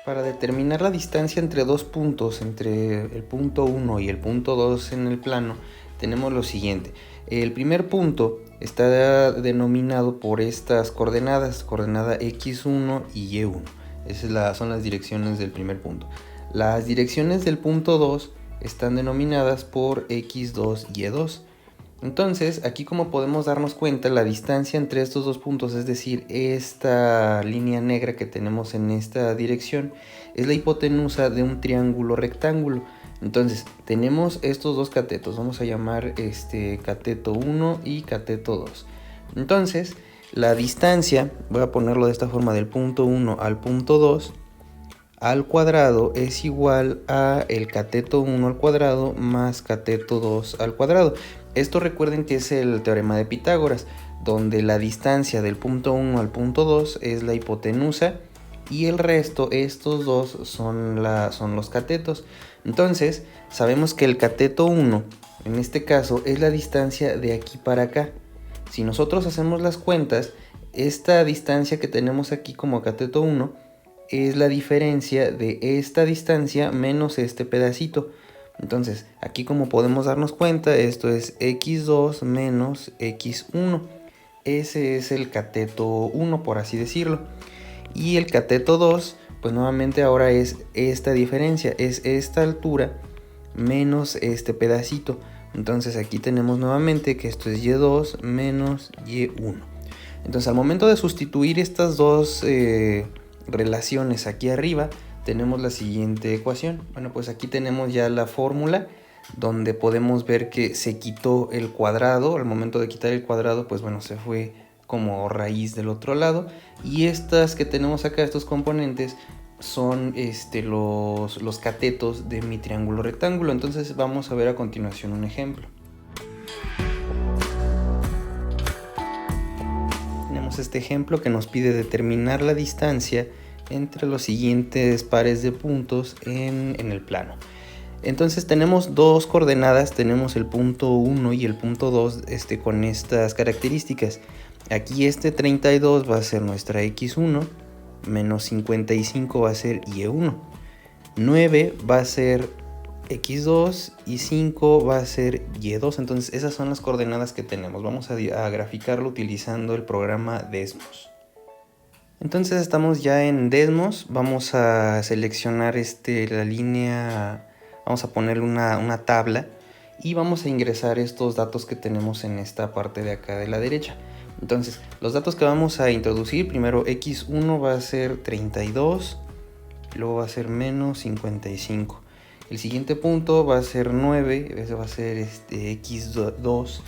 Para determinar la distancia entre dos puntos, entre el punto 1 y el punto 2 en el plano, tenemos lo siguiente. El primer punto está denominado por estas coordenadas, coordenada x1 y y1. Esas son las direcciones del primer punto. Las direcciones del punto 2 están denominadas por x2 y y2. Entonces, aquí como podemos darnos cuenta, la distancia entre estos dos puntos, es decir, esta línea negra que tenemos en esta dirección, es la hipotenusa de un triángulo rectángulo. Entonces, tenemos estos dos catetos, vamos a llamar cateto 1 y cateto 2. Entonces, la distancia, voy a ponerlo de esta forma, del punto 1 al punto 2 al cuadrado es igual a el cateto 1 al cuadrado más cateto 2 al cuadrado. Esto recuerden que es el teorema de Pitágoras, donde la distancia del punto 1 al punto 2 es la hipotenusa y el resto, estos dos, son los catetos. Entonces, sabemos que el cateto 1, en este caso, es la distancia de aquí para acá. Si nosotros hacemos las cuentas, esta distancia que tenemos aquí como cateto 1 es la diferencia de esta distancia menos este pedacito. Entonces, aquí como podemos darnos cuenta, esto es x2 menos x1. Ese es el cateto 1, por así decirlo. Y el cateto 2, pues nuevamente ahora es esta diferencia, es esta altura menos este pedacito. Entonces aquí tenemos nuevamente que esto es y2 menos y1. Entonces al momento de sustituir estas dos relaciones aquí arriba, tenemos la siguiente ecuación. Bueno, pues aquí tenemos ya la fórmula donde podemos ver que se quitó el cuadrado. Al momento de quitar el cuadrado, pues bueno, se fue como raíz del otro lado. Y estas que tenemos acá, estos componentes, son los catetos de mi triángulo rectángulo. Entonces vamos a ver a continuación un ejemplo. Tenemos este ejemplo que nos pide determinar la distancia entre los siguientes pares de puntos en el plano. Entonces tenemos dos coordenadas, tenemos el punto 1 y el punto 2 con estas características. Aquí 32 va a ser nuestra x1, menos 55 va a ser y1, 9 va a ser x2 y 5 va a ser y2. Entonces esas son las coordenadas que tenemos. Vamos a graficarlo utilizando el programa Desmos. Entonces estamos ya en Desmos. Vamos a seleccionar la línea, vamos a ponerle una tabla y vamos a ingresar estos datos que tenemos en esta parte de acá de la derecha. Entonces los datos que vamos a introducir, primero x1 va a ser 32, luego va a ser menos 55. El siguiente punto va a ser 9, ese va a ser x2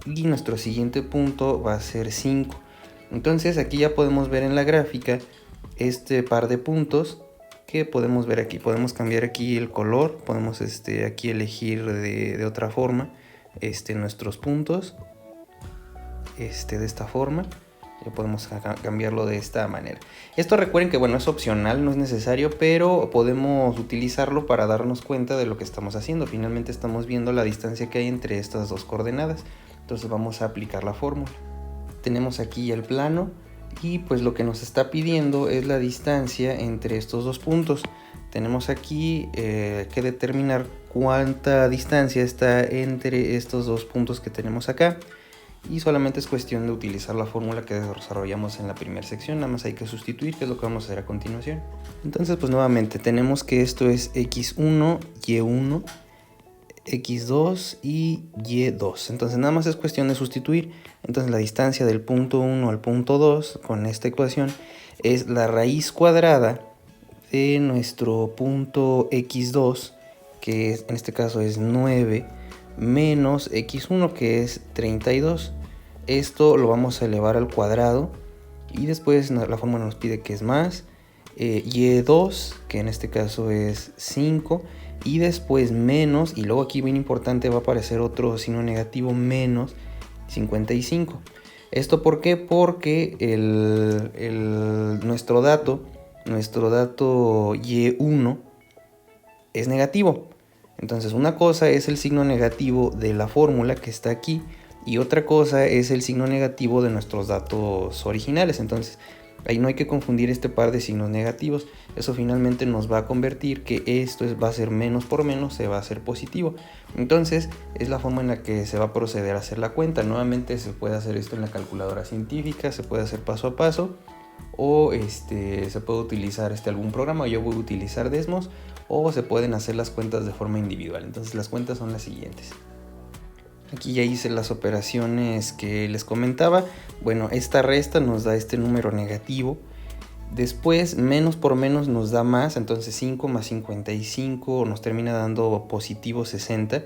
y nuestro siguiente punto va a ser 5. Entonces aquí ya podemos ver en la gráfica este par de puntos que podemos ver aquí. Podemos cambiar aquí el color, podemos aquí elegir de otra forma nuestros puntos de esta forma. Ya podemos cambiarlo de esta manera. Esto recuerden que bueno, es opcional, no es necesario, pero podemos utilizarlo para darnos cuenta de lo que estamos haciendo. Finalmente estamos viendo la distancia que hay entre estas dos coordenadas. Entonces vamos a aplicar la fórmula. Tenemos aquí el plano y pues lo que nos está pidiendo es la distancia entre estos dos puntos. Tenemos aquí que determinar cuánta distancia está entre estos dos puntos que tenemos acá. Y solamente es cuestión de utilizar la fórmula que desarrollamos en la primera sección. Nada más hay que sustituir, que es lo que vamos a hacer a continuación. Entonces pues nuevamente tenemos que esto es x1, y1, x2 y y2. Entonces nada más es cuestión de sustituir. Entonces la distancia del punto 1 al punto 2 con esta ecuación es la raíz cuadrada de nuestro punto x2, que en este caso es 9, menos x1, que es 32. Esto lo vamos a elevar al cuadrado y después la fórmula nos pide que es más y2, que en este caso es 5, y después menos, y luego aquí bien importante va a aparecer otro signo negativo, menos 55. ¿Esto por qué? Porque nuestro dato y1 es negativo. Entonces una cosa es el signo negativo de la fórmula que está aquí y otra cosa es el signo negativo de nuestros datos originales. Entonces ahí no hay que confundir este par de signos negativos. Eso finalmente nos va a convertir que esto va a ser menos por menos, se va a hacer positivo. Entonces es la forma en la que se va a proceder a hacer la cuenta. Nuevamente se puede hacer esto en la calculadora científica, se puede hacer paso a paso, o se puede utilizar algún programa. Yo voy a utilizar Desmos, o se pueden hacer las cuentas de forma individual. Entonces las cuentas son las siguientes. Aquí ya hice las operaciones que les comentaba. Bueno, esta resta nos da este número negativo. Después menos por menos nos da más, entonces 5 más 55 nos termina dando positivo 60.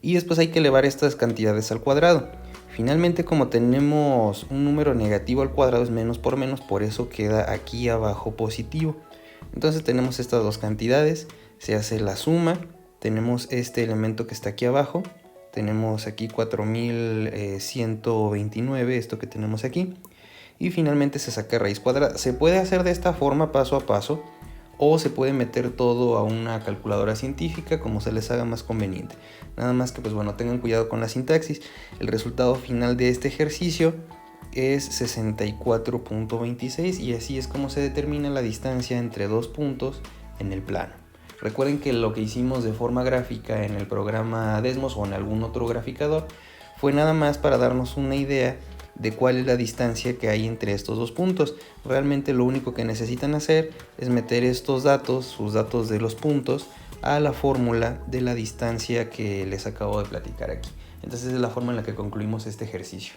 Y después hay que elevar estas cantidades al cuadrado. Finalmente, como tenemos un número negativo al cuadrado es menos, por eso queda aquí abajo positivo. Entonces tenemos estas dos cantidades, se hace la suma, tenemos este elemento que está aquí abajo, tenemos aquí 4129, esto que tenemos aquí, y finalmente se saca raíz cuadrada. Se puede hacer de esta forma paso a paso, o se puede meter todo a una calculadora científica, como se les haga más conveniente. Nada más que pues bueno, tengan cuidado con la sintaxis. El resultado final de este ejercicio es 64.26 y así es como se determina la distancia entre dos puntos en el plano. Recuerden que lo que hicimos de forma gráfica en el programa Desmos o en algún otro graficador fue nada más para darnos una idea de cuál es la distancia que hay entre estos dos puntos. Realmente lo único que necesitan hacer es meter estos datos, sus datos de los puntos, a la fórmula de la distancia que les acabo de platicar aquí. Entonces es la forma en la que concluimos este ejercicio.